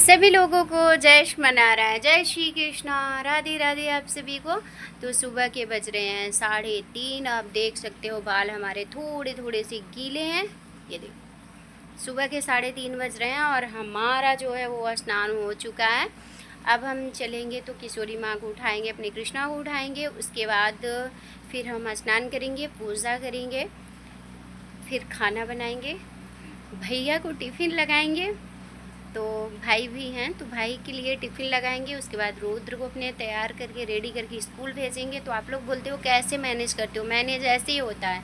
सभी लोगों को जय मना रहा है। जय श्री कृष्णा, राधे राधे आप सभी को। तो सुबह के बज रहे हैं 3:30। आप देख सकते हो बाल हमारे थोड़े थोड़े से गीले हैं। ये देखो सुबह के 3:30 बज रहे हैं और हमारा जो है वो स्नान हो चुका है। अब हम चलेंगे तो किशोरी माँ को उठाएंगे, अपनी कृष्णा को उठाएंगे। उसके बाद फिर हम स्नान करेंगे, पूजा करेंगे, फिर खाना बनाएंगे, भैया को टिफ़िन लगाएंगे। तो भाई भी हैं तो भाई के लिए टिफ़िन लगाएंगे। उसके बाद रुद्र को अपने तैयार करके रेडी करके स्कूल भेजेंगे। तो आप लोग बोलते हो कैसे मैनेज करते हो? मैनेज ऐसे ही होता है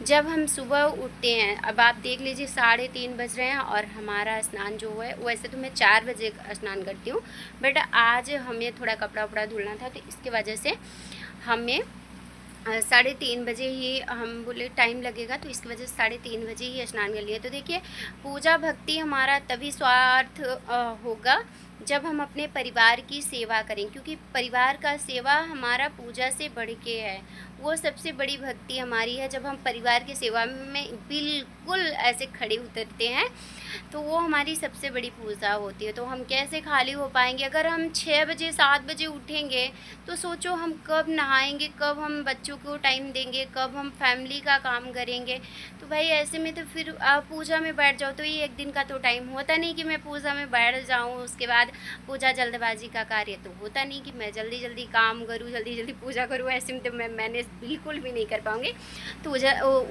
जब हम सुबह उठते हैं। अब आप देख लीजिए 3:30 बज रहे हैं और हमारा स्नान जो है वैसे तो मैं 4 बजे स्नान करती हूँ, बट आज हमें थोड़ा कपड़ा वपड़ा धुलना था तो इसकी वजह से हमें 3:30 बजे ही हम बोले टाइम लगेगा, तो इसकी वजह से 3:30 बजे ही स्नान कर लिए। तो देखिए पूजा भक्ति हमारा तभी स्वार्थ होगा जब हम अपने परिवार की सेवा करें, क्योंकि परिवार का सेवा हमारा पूजा से बढ़ के है। वो सबसे बड़ी भक्ति हमारी है जब हम परिवार की सेवा में बिल्कुल ऐसे खड़े उतरते हैं, तो वो हमारी सबसे बड़ी पूजा होती है। तो हम कैसे खाली हो पाएंगे? अगर हम 6 बजे 7 बजे उठेंगे तो सोचो हम कब नहाएंगे, कब हम बच्चों को टाइम देंगे, कब हम फैमिली का काम करेंगे। तो भाई ऐसे में तो फिर आप पूजा में बैठ जाओ तो ये एक दिन का तो टाइम होता नहीं कि मैं पूजा में बैठ जाऊँ। उसके बाद पूजा जल्दबाजी का कार्य तो होता नहीं कि मैं जल्दी जल्दी काम करूँ, जल्दी जल्दी पूजा करूँ। ऐसे में तो मैं मैनेज बिल्कुल भी नहीं कर पाऊँगी। तो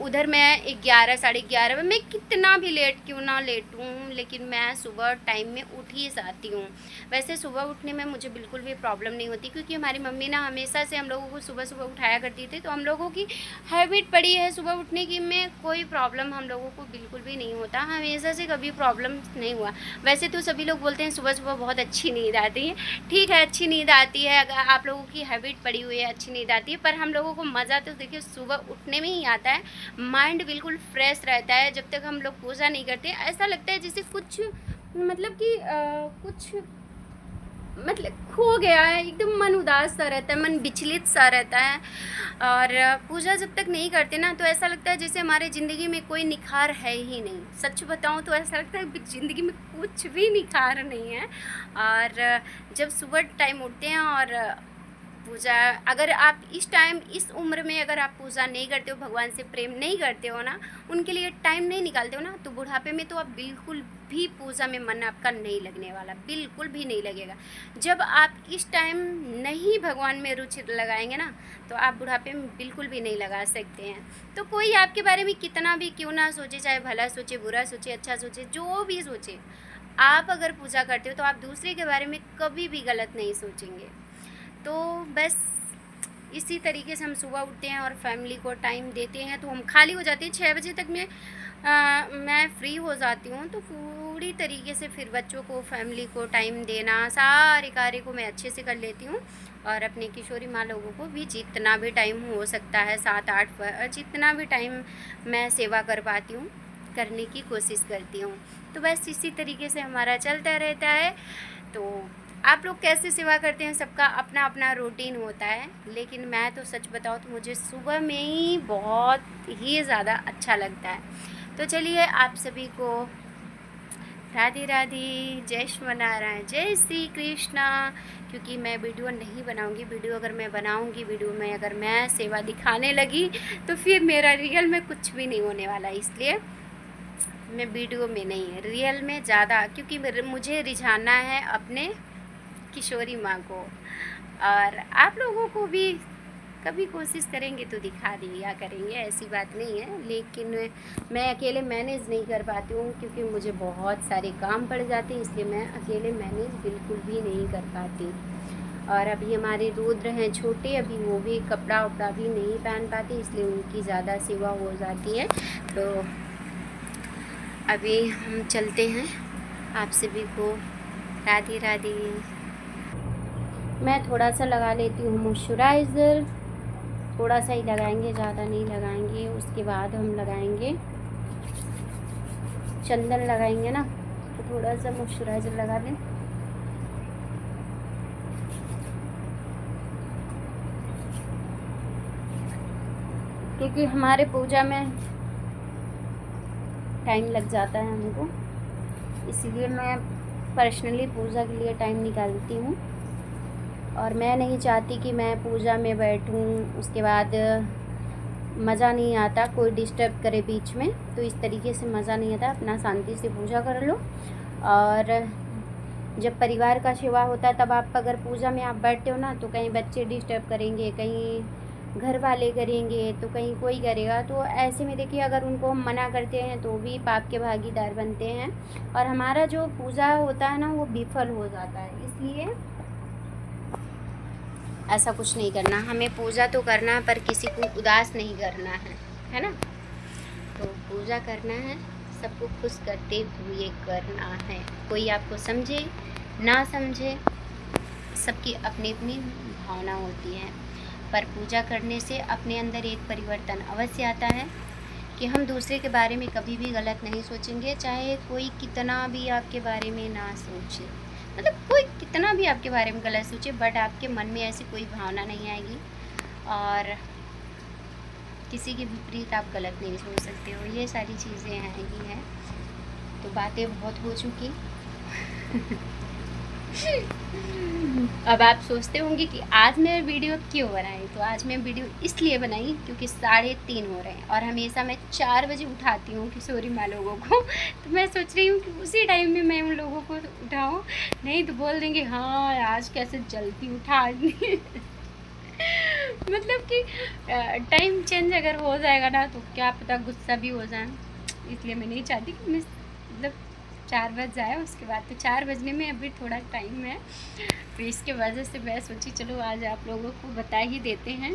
उधर मैं 11 11:30 मैं कितना भी लेट क्यों ना लेटूँ, लेकिन मैं सुबह टाइम में उठ ही जाती हूँ। वैसे सुबह उठने में मुझे बिल्कुल भी प्रॉब्लम नहीं होती, क्योंकि हमारी मम्मी ना हमेशा से हम लोगों को सुबह सुबह उठाया करती थी। तो हम लोगों की हैबिट पड़ी है सुबह उठने की। में कोई प्रॉब्लम हम लोगों को बिल्कुल भी नहीं होता, हमेशा से कभी प्रॉब्लम नहीं हुआ। वैसे तो सभी लोग बोलते हैं सुबह सुबह बहुत अच्छी नींद आती है। ठीक है, अच्छी नींद आती है, अगर आप लोगों की हैबिट पड़ी हुई है अच्छी नींद आती है, पर हम लोगों को मज़ा तो देखिए सुबह उठने में ही आता है। माइंड बिल्कुल फ्रेश रहता है। जब तक हम लोग पूजा नहीं करते ऐसा लगता है जैसे कुछ मतलब कि कुछ मतलब खो गया है, एकदम मन उदास सा रहता है, मन विचलित सा रहता है। और पूजा जब तक नहीं करते ना तो ऐसा लगता है जैसे हमारे ज़िंदगी में कोई निखार है ही नहीं। सच बताऊं तो ऐसा लगता है ज़िंदगी में कुछ भी निखार नहीं है। और जब सुबह टाइम उठते हैं और पूजा, अगर आप इस टाइम इस उम्र में अगर आप पूजा नहीं करते हो, भगवान से प्रेम नहीं करते हो ना, उनके लिए टाइम नहीं निकालते हो ना, तो बुढ़ापे में तो आप बिल्कुल भी पूजा में मन आपका नहीं लगने वाला, बिल्कुल भी नहीं लगेगा। जब आप इस टाइम नहीं भगवान में रुचि लगाएंगे ना तो आप बुढ़ापे में बिल्कुल भी नहीं लगा सकते हैं। तो कोई आपके बारे में कितना भी क्यों ना सोचे, चाहे भला सोचे, बुरा सोचे, अच्छा सोचे, जो भी सोचे, आप अगर पूजा करते हो तो आप दूसरे के बारे में कभी भी गलत नहीं सोचेंगे। तो बस इसी तरीके से हम सुबह उठते हैं और फैमिली को टाइम देते हैं तो हम खाली हो जाते हैं। 6 बजे तक मैं फ्री हो जाती हूँ। तो पूरी तरीके से फिर बच्चों को, फैमिली को टाइम देना, सारे कार्य को मैं अच्छे से कर लेती हूँ। और अपने किशोरी माँ लोगों को भी जितना भी टाइम हो सकता है 7-8 जितना भी टाइम मैं सेवा कर पाती हूँ करने की कोशिश करती हूँ। तो बस इसी तरीके से हमारा चलता रहता है। तो आप लोग कैसे सेवा करते हैं, सबका अपना अपना रूटीन होता है, लेकिन मैं तो सच बताऊँ तो मुझे सुबह में ही बहुत ही ज़्यादा अच्छा लगता है। तो चलिए आप सभी को राधे राधे, जय श्रीमनारायण, जय श्री कृष्णा। क्योंकि मैं वीडियो नहीं बनाऊंगी, वीडियो अगर मैं बनाऊंगी, वीडियो में अगर मैं सेवा दिखाने लगी तो फिर मेरा रियल में कुछ भी नहीं होने वाला। इसलिए मैं वीडियो में नहीं, रियल में ज़्यादा, क्योंकि मुझे रिझाना है अपने किशोरी माँ को। और आप लोगों को भी कभी कोशिश करेंगे तो दिखा दिया करेंगे, ऐसी बात नहीं है। लेकिन मैं अकेले मैनेज नहीं कर पाती हूँ, क्योंकि मुझे बहुत सारे काम पड़ जाते हैं, इसलिए मैं अकेले मैनेज बिल्कुल भी नहीं कर पाती। और अभी हमारे रुद्र हैं छोटे, अभी वो भी कपड़ा वपड़ा भी नहीं पहन पाते, इसलिए उनकी ज़्यादा सेवा हो जाती है। तो अभी हम चलते हैं, आप सभी को राधे राधे। मैं थोड़ा सा लगा लेती हूँ मॉइस्चराइज़र, थोड़ा सा ही लगाएंगे, ज़्यादा नहीं लगाएंगे। उसके बाद हम लगाएंगे चंदन लगाएंगे ना, तो थोड़ा सा मॉइस्चराइज़र लगा दें। क्योंकि हमारे पूजा में टाइम लग जाता है हमको, इसलिए मैं पर्सनली पूजा के लिए टाइम निकालती हूँ, और मैं नहीं चाहती कि मैं पूजा में बैठूँ उसके बाद मज़ा नहीं आता, कोई डिस्टर्ब करे बीच में, तो इस तरीके से मज़ा नहीं आता। अपना शांति से पूजा कर लो। और जब परिवार का सेवा होता है तब आप अगर पूजा में आप बैठते हो ना, तो कहीं बच्चे डिस्टर्ब करेंगे, कहीं घर वाले करेंगे, तो कहीं कोई करेगा। तो ऐसे में देखिए, अगर उनको हम मना करते हैं तो भी पाप के भागीदार बनते हैं, और हमारा जो पूजा होता है ना वो विफल हो जाता है। इसलिए ऐसा कुछ नहीं करना। हमें पूजा तो करना है पर किसी को उदास नहीं करना है ना। तो पूजा करना है, सबको खुश करते हुए करना है। कोई आपको समझे ना समझे, सबकी अपनी अपनी भावना होती है, पर पूजा करने से अपने अंदर एक परिवर्तन अवश्य आता है कि हम दूसरे के बारे में कभी भी गलत नहीं सोचेंगे, चाहे कोई कितना भी आपके बारे में ना सोचे, मतलब कोई कितना भी आपके बारे में गलत सोचे, बट आपके मन में ऐसी कोई भावना नहीं आएगी, और किसी के विपरीत आप गलत नहीं सोच सकते हो। ये सारी चीज़ें हैं। तो बातें बहुत हो चुकी। अब आप सोचते होंगे कि आज मैं वीडियो क्यों बनाई। तो आज मैं वीडियो इसलिए बनाई क्योंकि 3:30 हो रहे हैं, और हमेशा मैं 4 बजे उठाती हूँ किशोरी माँ लोगों को। तो मैं सोच रही हूँ कि उसी टाइम में मैं उन लोगों को उठाऊँ, नहीं तो बोल देंगे हाँ आज कैसे जल्दी उठा दी। मतलब कि टाइम चेंज अगर हो जाएगा ना तो क्या पता गुस्सा भी हो जाए। इसलिए मैं नहीं चाहती कि मैं मतलब 4 बज जाए, उसके बाद तो 4 बजने में अभी थोड़ा टाइम है, तो इसके वजह से मैं सोची चलो आज आप लोगों को बता ही देते हैं।